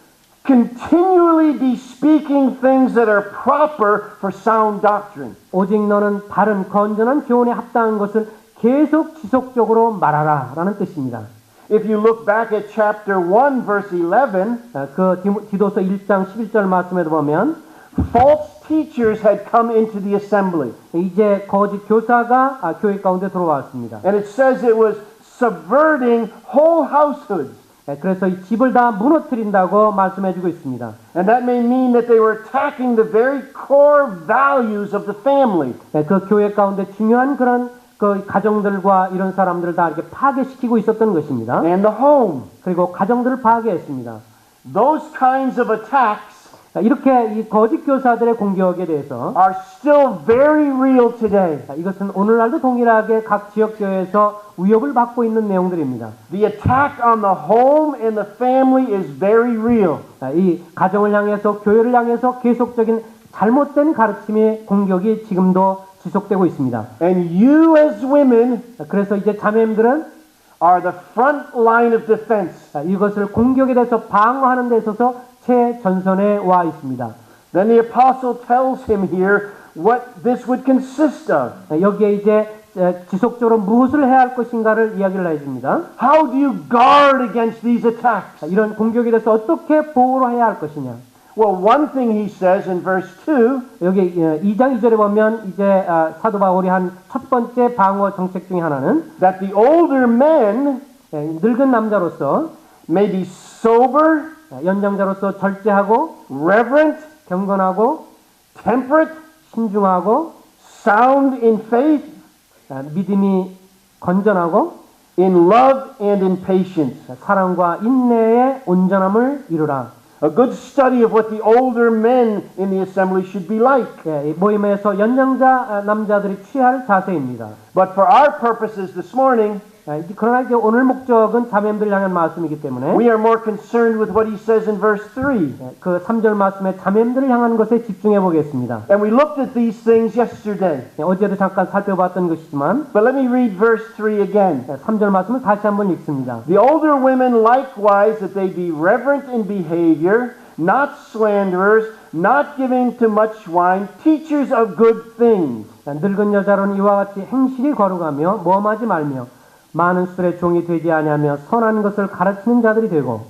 continually be speaking things that are proper for sound doctrine. 오직 너는 바른 건전한 교훈에 합당한 것을 계속 지속적으로 말하라 라는 뜻입니다. If you look back at chapter 1 verse 11, 그 디도서 1장 11절 말씀에도 보면 false teachers had come into the assembly. 이제 거짓 교사가 교회 가운데 들어왔습니다. And it says it was subverting whole households. 그래서 이 집을 다 무너뜨린다고 말씀해주고 있습니다. And that may mean that they were attacking the very core values of the family. 그 교회 가운데 중요한 그런 그 가정들과 이런 사람들을 다 이렇게 파괴시키고 있었던 것입니다. And the home. 그리고 가정들을 파괴했습니다. Those kinds of attacks 이렇게 이 거짓 교사들의 공격에 대해서 are still very real today. 이것은 오늘날도 동일하게 각 지역 교회에서 위협을 받고 있는 내용들입니다. The attack on the home and the family is very real. 이 가정을 향해서 교회를 향해서 계속적인 잘못된 가르침의 공격이 지금도 지속되고 있습니다. And you as women 그래서 이제 자매님들은 are the front line of defense. 이것을 공격에 대해서 방어하는 데 있어서 최전선에 와 있습니다. Then the apostle tells him here what this would consist of. 여기에 이제 지속적으로 무엇을 해야 할 것인가를 이야기를 해줍니다. How do you guard against these attacks? 이런 공격에 대해서 어떻게 보호를 해야 할 것이냐. Well, one thing he says in verse 2, 여기 2장 2절에 보면 이제 사도 바울이 한 첫 번째 방어 정책 중에 하나는 that the older men 늙은 남자로서 may be sober, 연장자로서 절제하고 reverent, 경건하고 temperate, 신중하고 sound in faith, 믿음이 건전하고 in love and in patience. 사랑과 인내의 온전함을 이루라. A good study of what the older men in the assembly should be like. 모임에서 연장자 남자들이 취할 자세입니다. But for our purposes this morning, 그러나 이제 오늘 목적은 자매님들 향한 말씀이기 때문에 we are more concerned with what he says in verse 3. 그 3절 말씀에 자매님들을 향한 것에 집중해 보겠습니다. And we looked at these things yesterday. 어제도 잠깐 살펴봤던 것이지만 But let me read verse 3 again. 3절 말씀을 다시 한번 읽습니다. The older women likewise that they be reverent in behavior, not slanderers, not giving to much wine, teachers of good things. 늙은 여자로는 이와 같이 행실이 거룩하며 모험하지 말며 많은 술의 종이 되지 아니하며 선한 것을 가르치는 자들이 되고.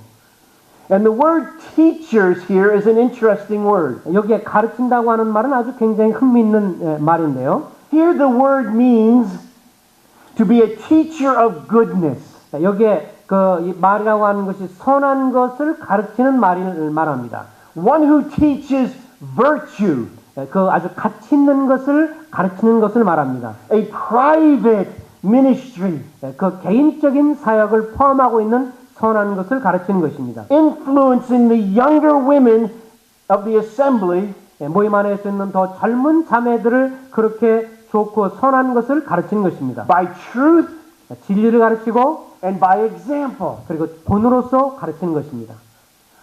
And the word teachers here is an interesting word. 여기에 가르친다고 하는 말은 아주 굉장히 흥미있는 말인데요. Here the word means to be a teacher of goodness. 여기에 이 말이라고 하는 것이 선한 것을 가르치는 말을 말합니다. One who teaches virtue. 그 아주 가치 있는 것을 가르치는 것을 말합니다. A private ministry. 그 개인적인 사역을 포함하고 있는 선한 것을 가르치는 것입니다. Influencing the younger women of the assembly. 모임 안에 있는 더 젊은 자매들을 그렇게 좋고 선한 것을 가르치는 것입니다. By truth. 진리를 가르치고 and by example. 그리고 본으로서 가르치는 것입니다.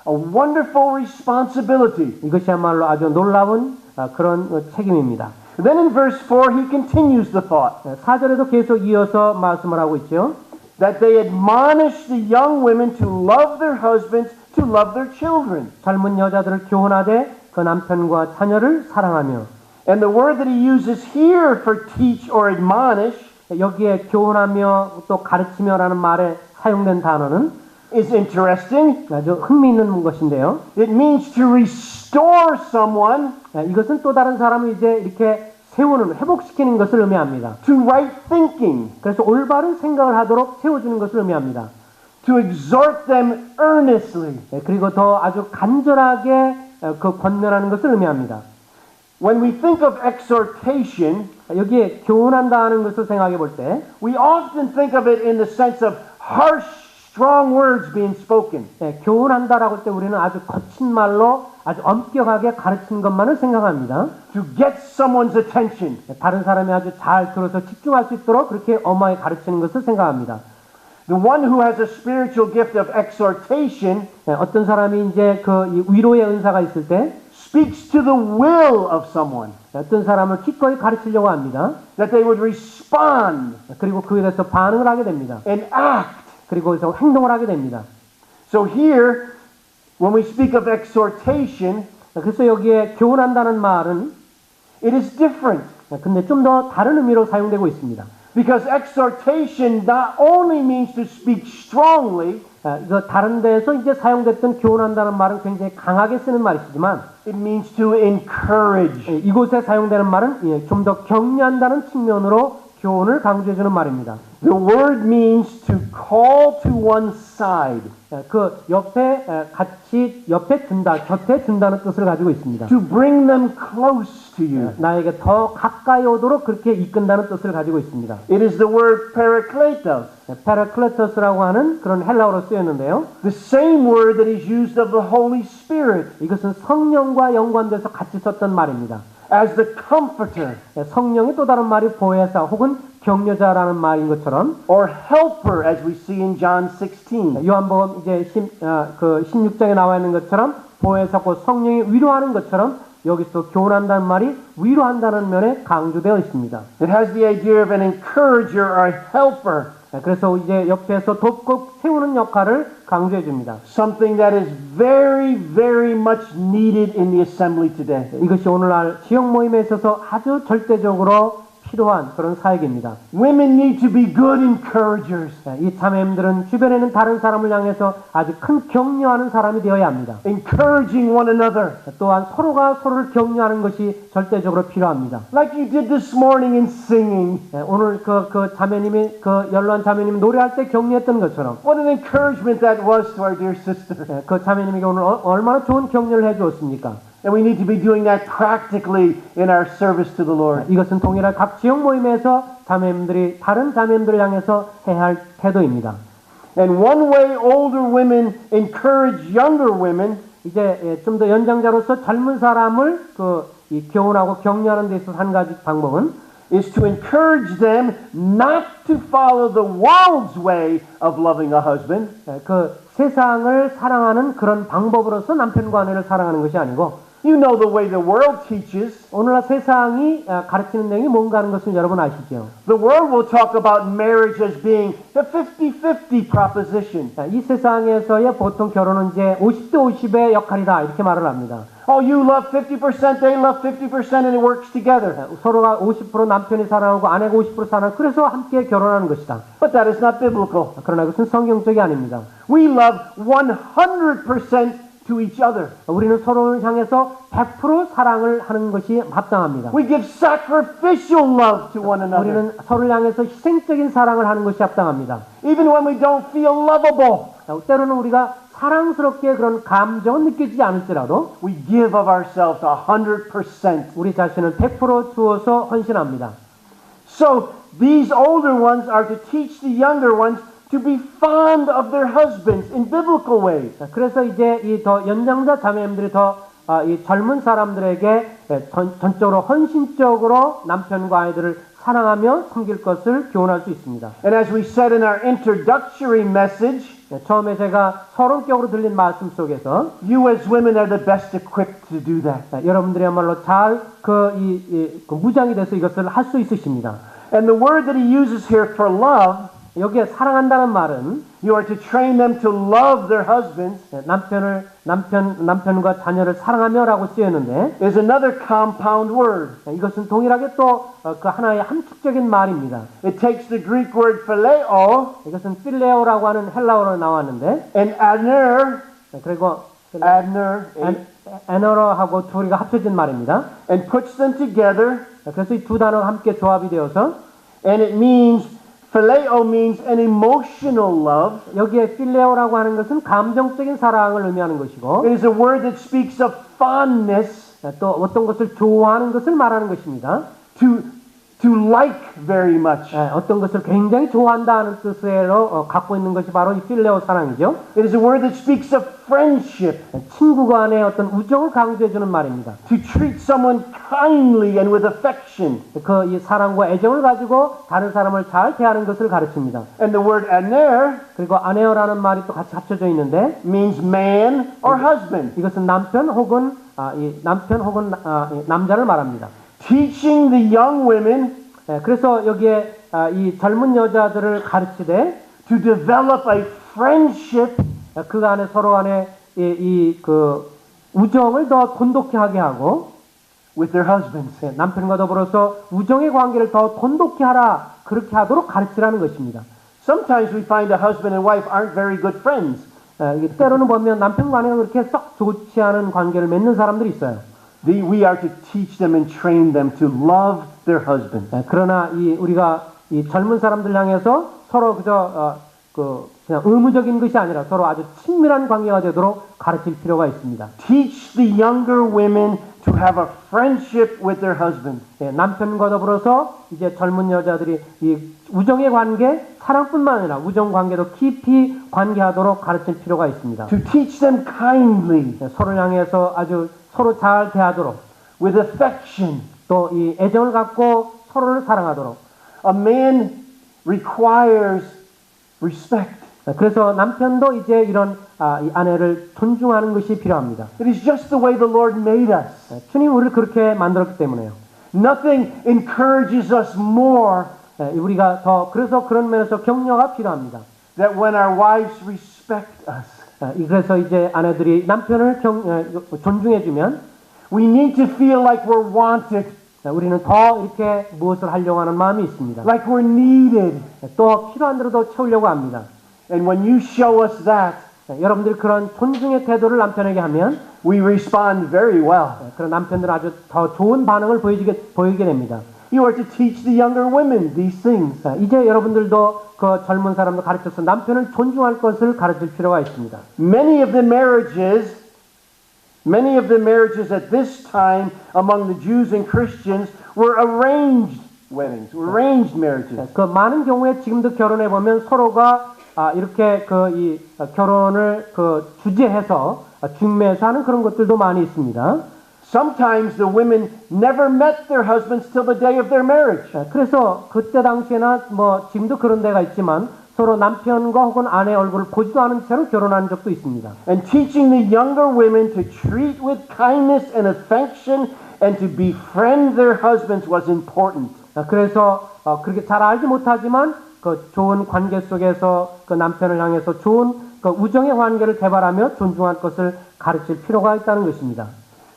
A wonderful responsibility. 이것이야말로 아주 놀라운 그런 책임입니다. Then in verse 4 he continues the thought. 4절에도 계속 이어서 말씀을 하고 있죠. That they admonish the young women to love their husbands, to love their children. 젊은 여자들을 교훈하되 그 남편과 자녀를 사랑하며. And the word that he uses here for teach or admonish 여기에 교훈하며 또 가르치며라는 말에 사용된 단어는 is interesting. 아주 흥미있는 것인데요. It means to restore someone. 이것은 또 다른 사람을 이제 이렇게 세우는, 회복시키는 것을 의미합니다. To right thinking. 그래서 올바른 생각을 하도록 세워주는 것을 의미합니다. To exhort them earnestly. 그리고 더 아주 간절하게 그 권면하는 것을 의미합니다. When we think of exhortation, 여기에 교훈한다는 것을 생각해 볼 때, we often think of it in the sense of harsh, strong words being spoken. 교훈한다라고 할 때 우리는 아주 거친 말로 아주 엄격하게 가르치는 것만을 생각합니다. To get someone's attention. 다른 사람이 아주 잘 들어서 집중할 수 있도록 그렇게 엄하게 가르치는 것을 생각합니다. The one who has a spiritual gift of exhortation 어떤 사람이 이제 그 위로의 은사가 있을 때 speaks to the will of someone. 어떤 사람을 기꺼이 가르치려고 합니다. That they would respond 그리고 그에 대해서 반응을 하게 됩니다. and act. 그리고 거기서 행동을 하게 됩니다. So here When we speak of exhortation, 그래서 여기에 교훈한다는 말은 it is different. 근데 좀 더 다른 의미로 사용되고 있습니다. Because exhortation not only means to speak strongly, 이거 다른 데에서 이제 사용됐던 교훈한다는 말은 굉장히 강하게 쓰는 말이지만 it means to encourage. 이곳에 사용되는 말은 좀 더 격려한다는 측면으로 교훈을 강조해주는 말입니다. The word means to call to one's side. 그 옆에 같이 옆에 둔다, 곁에 둔다는 뜻을 가지고 있습니다. To bring them close to you. 나에게 더 가까이 오도록 그렇게 이끈다는 뜻을 가지고 있습니다. It is the word parakletos. 파라클레토스라고 하는 그런 헬라어로 쓰였는데요. The same word that is used of the Holy Spirit 이것은 성령과 연관돼서 같이 썼던 말입니다. as the comforter 성령의 또 다른 말이 보혜사 혹은 격려자라는 말인 것처럼 or helper as we see in John 16. 요한복음 이제 16장에 나와 있는 것처럼 보혜사고 성령이 위로하는 것처럼 여기서 교훈한다는 말이 위로한다는 면에 강조되어 있습니다. It has the idea of an encourager or a helper. 그래서 이제 옆에서 돕고 세우는 역할을 강조해 줍니다. Something that is very, very much needed in the assembly today. 이것이 오늘날 지역 모임에 있어서 아주 절대적으로 필요한 그런 사역입니다. Women need to be good encouragers. 이 자매님들은 주변에 있는 다른 사람을 향해서 아주 큰 격려하는 사람이 되어야 합니다. Encouraging one another. 또한 서로가 서로를 격려하는 것이 절대적으로 필요합니다. Like you did this morning in singing. 오늘 그 자매님이 그 연로한 자매님이 노래할 때 격려했던 것처럼 What an encouragement that was to our dear sister. 그 자매님에게 오늘 얼마나 좋은 격려를 해주었습니까? And we need to be doing that practically in our service to the Lord. 이것은 동일한 각 지역 모임에서 자매님들이 다른 자매님들을 향해서 해야 할 태도입니다. And one way older women encourage younger women 이제 좀 더 연장자로서 젊은 사람을 이 교훈하고 격려하는 데 있어서 한 가지 방법은 is to encourage them not to follow the world's way of loving a husband, 그 세상을 사랑하는 그런 방법으로서 남편과 아내를 사랑하는 것이 아니고 You know the way the world teaches. 오늘날 세상이 가르치는 내용이 뭔가 하는 것을 여러분 아시죠? The world will talk about marriage as being the 50-50 proposition. 이 세상에서의 보통 결혼은 이제 50대 50의 역할이다 이렇게 말을 합니다. Oh, you love 50%, they love 50%, and it works together. 서로가 50% 남편이 사랑하고 아내가 50% 사랑하고 그래서 함께 결혼하는 것이다. But that is not biblical. 그러나 이것은 성경적이 아닙니다. We love 100% to each other. 우리는 서로를 향해서 100% 사랑을 하는 것이 합당합니다. We give sacrificial love to one another. 우리는 서로를 향해서 희생적인 사랑을 하는 것이 합당합니다. Even when we don't feel lovable, 때로는 우리가 사랑스럽게 그런 감정은 느껴지지 않을지라도 we give of ourselves 100%. 우리 자신을 100% 주어서 헌신합니다. So these older ones are to teach the younger ones to be fond of their husbands in biblical ways. 그래서 이제 이 더 연장자 자매님들이 이 젊은 사람들에게 전적으로 헌신적으로 남편과 아이들을 사랑하며 섬길 것을 교훈할 수 있습니다. And as we said in our introductory message, 처음에 제가 서론격으로 들린 말씀 속에서 you as women are the best equipped to do that. 여러분들이야말로 잘 무장이 돼서 이것을 할 수 있으십니다. And the word that he uses here for love, 여기에 사랑한다는 말은 you are to train them to love their husbands, 남편과 자녀를 사랑하며라고 쓰였는데 is another compound word. 이것은 동일하게 또 그 하나의 함축적인 말입니다. It takes the Greek word phileo 이것은 필레오라고 하는 헬라어로 나왔는데 and aner, 그리고 에너러하고 두 개가 합쳐진 말입니다. and puts them together, 그래서 이 두 단어가 함께 조합이 되어서 and it means phileo means an emotional love. 여기에 필레오라고 하는 것은 감정적인 사랑을 의미하는 것이고 It is a word that speaks of fondness, 또 어떤 것을 좋아하는 것을 말하는 것입니다. to like very much. 어떤 것을 굉장히 좋아한다는 뜻으로 갖고 있는 것이 바로 이 필레오 사랑이죠. It is a word that speaks of friendship, 친구 간의 어떤 우정을 강조해 주는 말입니다. to treat someone kindly and with affection. 이 사랑과 애정을 가지고 다른 사람을 잘 대하는 것을 가르칩니다. And the word aner 그리고 아네어라는 말이 또 같이 합쳐져 있는데 means man or husband. 이것은 남편 혹은 남자를 말합니다. Teaching the young women 그래서 여기에 이 젊은 여자들을 가르치되 to develop a friendship 그 안에 서로 안에 그 우정을 더 돈독히 하게 하고 with their husbands. 남편과 더불어서 우정의 관계를 더 돈독히 하라 그렇게 하도록 가르치라는 것입니다. Sometimes we find a husband and wife aren't very good friends. 때로는 보면 남편 관계가 그렇게 썩 좋지 않은 관계를 맺는 사람들이 있어요. We are to teach them and train them to love their husbands. 그러나 우리가 이 젊은 사람들 향해서 서로 그냥 의무적인 것이 아니라 서로 아주 친밀한 관계가 되도록 가르칠 필요가 있습니다. Teach the younger women to have a friendship with their husbands. 남편과 더불어서 이제 젊은 여자들이 이 우정의 관계, 사랑뿐만 아니라 우정 관계도 깊이 관계하도록 가르칠 필요가 있습니다. To teach them kindly, 서로를 향해서 아주 서로 잘 대하도록, with affection. 또 이 애정을 갖고 서로를 사랑하도록. A man requires respect. 그래서 남편도 이제 이런 이 아내를 존중하는 것이 필요합니다. It is just the way the Lord made us. 주님 우리를 그렇게 만들었기 때문에요. Nothing encourages us more 우리가 더 그래서 그런 면에서 격려가 필요합니다. that when our wives respect us. 그래서 이제 아내들이 남편을 존중해주면 We need to feel like we're wanted, 우리는 더 이렇게 무엇을 하려고 하는 마음이 있습니다. like we're needed. 또 필요한 대로 더 채우려고 합니다. And when you show us that, 여러분들이 그런 존중의 태도를 남편에게 하면 we respond very well. 그런 남편들은 아주 더 좋은 반응을 보이게 됩니다. You are to teach the younger women these things. 이제 여러분들도 그 젊은 사람들 가르쳐서 남편을 존중할 것을 가르칠 필요가 있습니다. Many of the marriages at this time among the Jews and Christians were arranged weddings, arranged marriages. 그 많은 경우에 지금도 결혼해 보면 서로가 이렇게 이 결혼을 주재해서 중매해서 하는 그런 것들도 많이 있습니다. Sometimes the women never met their husbands till the day of their marriage. 그래서 그때 당시에나 지금도 그런 데가 있지만 서로 남편과 혹은 아내 얼굴을 보지도 않은 채로 결혼한 적도 있습니다. And teaching the younger women to treat with kindness and affection and to befriend their husbands was important. 그래서 그렇게 잘 알지 못하지만 그 좋은 관계 속에서 그 남편을 향해서 좋은 그 우정의 관계를 개발하며 존중할 것을 가르칠 필요가 있다는 것입니다.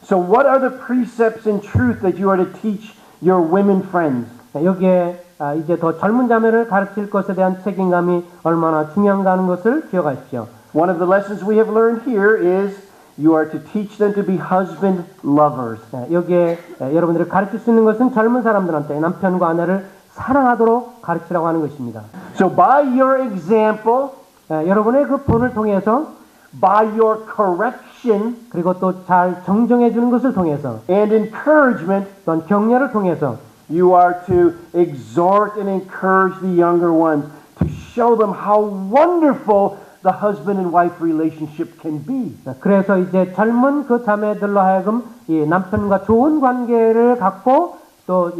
So what are the precepts in truth that you are to teach your women friends? 여기에 이제 더 젊은 자매를 가르칠 것에 대한 책임감이 얼마나 중요한가 하는 것을 기억하십시오. One of the lessons we have learned here is you are to teach them to be husband lovers. 여기에 여러분들이 가르칠 수 있는 것은 젊은 사람들한테 남편과 아내를 사랑하도록 가르치라고 하는 것입니다. So by your example, 여러분의 그 본을 통해서 by your correction 그리고 또 잘 정정해 주는 것을 통해서 and encouragement, 또한 격려를 통해서 you are to exhort and encourage the younger ones to show them how wonderful the husband and wife relationship can be. 그래서 이제 젊은 그 자매들로 하여금 이 남편과 좋은 관계를 갖고 또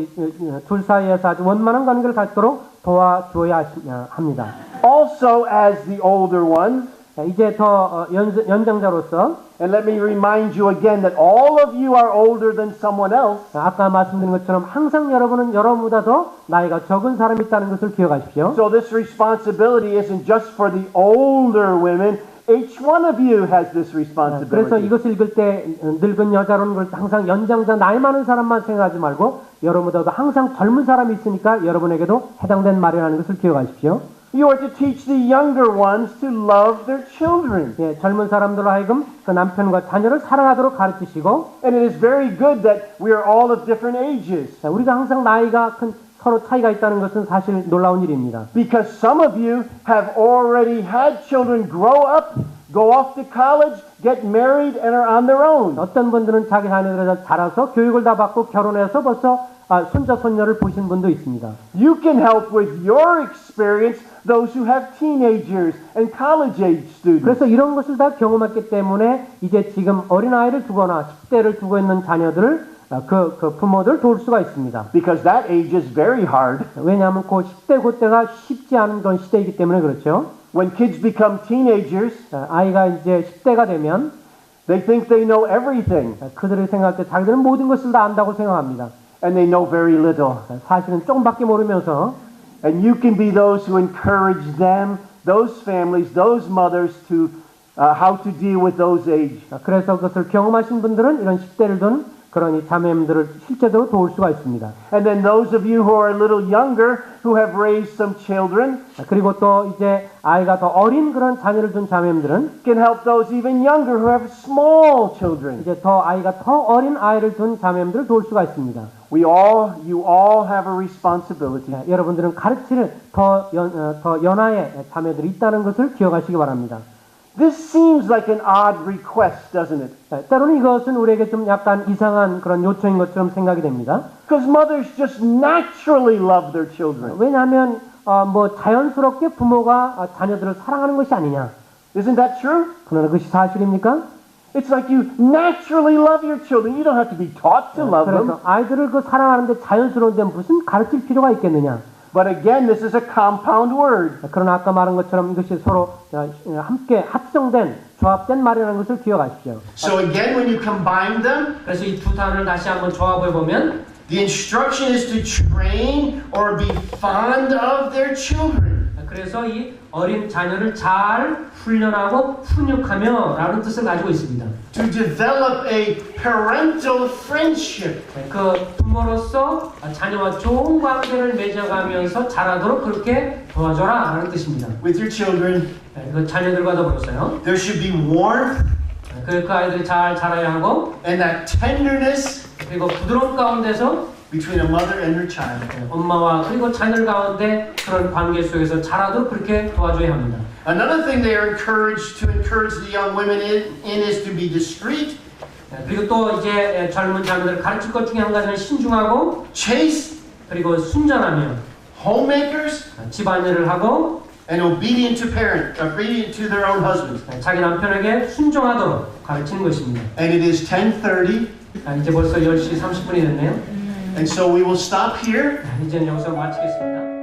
둘 사이에서 아주 원만한 관계를 갖도록 도와줘야 합니다. Also as the older ones, 이제 더 연장자로서 and let me remind you again that all of you are older than someone else. 아까 말씀드린 것처럼 항상 여러분은 여러분보다 더 나이가 적은 사람이 있다는 것을 기억하십시오. So this responsibility isn't just for the older women. Each one of you has this 그래서 responsibility. 이것을 읽을 때 늙은 여자로는 걸 항상 연장자 나이 많은 사람만 생각하지 말고 여러분보다도 항상 젊은 사람이 있으니까 여러분에게도 해당된 말이라는 것을 기억하십시오. You are to teach the younger ones to love their children. 젊은 사람들로 하여금 그 남편과 자녀를 사랑하도록 가르치시고 And it is very good that we are all of different ages. 우리가 항상 나이가 큰 서로 차이가 있다는 것은 사실 놀라운 일입니다. Because some of you have already had children grow up, go off to college, get married, and are on their own. 어떤 분들은 자기 자녀들이 자라서 교육을 다 받고 결혼해서 벌써 손자 손녀를 보신 분도 있습니다. You can help with your experience those who have teenagers and college age students. 그래서 이런 것을 다 경험했기 때문에 이제 지금 어린아이를 두거나 10대를 두고 있는 자녀들을 그 부모들 도울 수가 있습니다. Because that age is very hard. 왜냐하면 그 10대 그때가 쉽지 않은 그런 시대이기 때문에 그렇죠. When kids become teenagers, 아이가 이제 10대가 되면 they think they know everything. 그들이 생각할 때 자기들은 모든 것을 다 안다고 생각합니다. And they know very little. 사실은 조금밖에 모르면서 And you can be those who encourage them, those families, those mothers to how to deal with those age. 그래서 그것을 경험하신 분들은 이런 10대를 둔 그런 이 자매님들을 실제로 도울 수가 있습니다. And then those of you who are a little younger, who have raised some children, 그리고 또 이제 아이가 더 어린 그런 자녀를 둔 자매님들은 can help those even younger who have small children. 이제 더 아이가 더 어린 아이를 둔 자매님들을 도울 수가 있습니다. You all have a responsibility. 여러분들은 가르칠 더 연하의 자매들이 있다는 것을 기억하시기 바랍니다. This seems like an odd request, doesn't it? 때로는 이것은 우리에게 좀 약간 이상한 그런 요청인 것처럼 생각이 됩니다. Because mothers just naturally love their children. 왜냐하면 뭐 자연스럽게 부모가 자녀들을 사랑하는 것이 아니냐. Isn't that true? 그러나 그것이 사실입니까? It's like you naturally love your children. You don't have to be taught to love them. 그래서 아이들을 그 사랑하는데 자연스러운데 무슨 가르칠 필요가 있겠느냐. But again, this is a compound word. 그러나 아까 말한 것처럼 이것이 서로 함께 합성된 조합된 말이라는 것을 기억하십시오. So again, when you combine them, 그래서 이 두 단어를 다시 한번 조합해 보면 the instruction is to train or be fond of their children. 그래서 이 어린 자녀를 잘 훈련하고 훈육하며 라는 뜻을 가지고 있습니다. To develop a parental friendship. 그 부모로서 자녀와 좋은 관계를 맺어가면서 자라도록 그렇게 도와줘라 라는 뜻입니다. With your children, 그 자녀들과 더불어서요. there should be warmth 그 아이들이 잘 자라야 하고 and that tenderness 그리고 부드러운 가운데서 between a mother and her child. 엄마와 그리고 자녀 가운데 그런 관계 속에서 자라도록 그렇게 도와줘야 합니다. Another thing they are encouraged to encourage the young women in is to be discreet, 그리고 또 이제 젊은 자녀들을 가르칠 것 중에 한 가지는 신중하고 chaste, 그리고 순전하며 homemakers, 집안일을 하고 and obedient to their own husbands. 자기 남편에게 순종하도록 가르치는 것입니다. And it is 10:30, 이제 벌써 10시 30분이 됐네요. and so we will stop here. 이제는 여기서 마치겠습니다.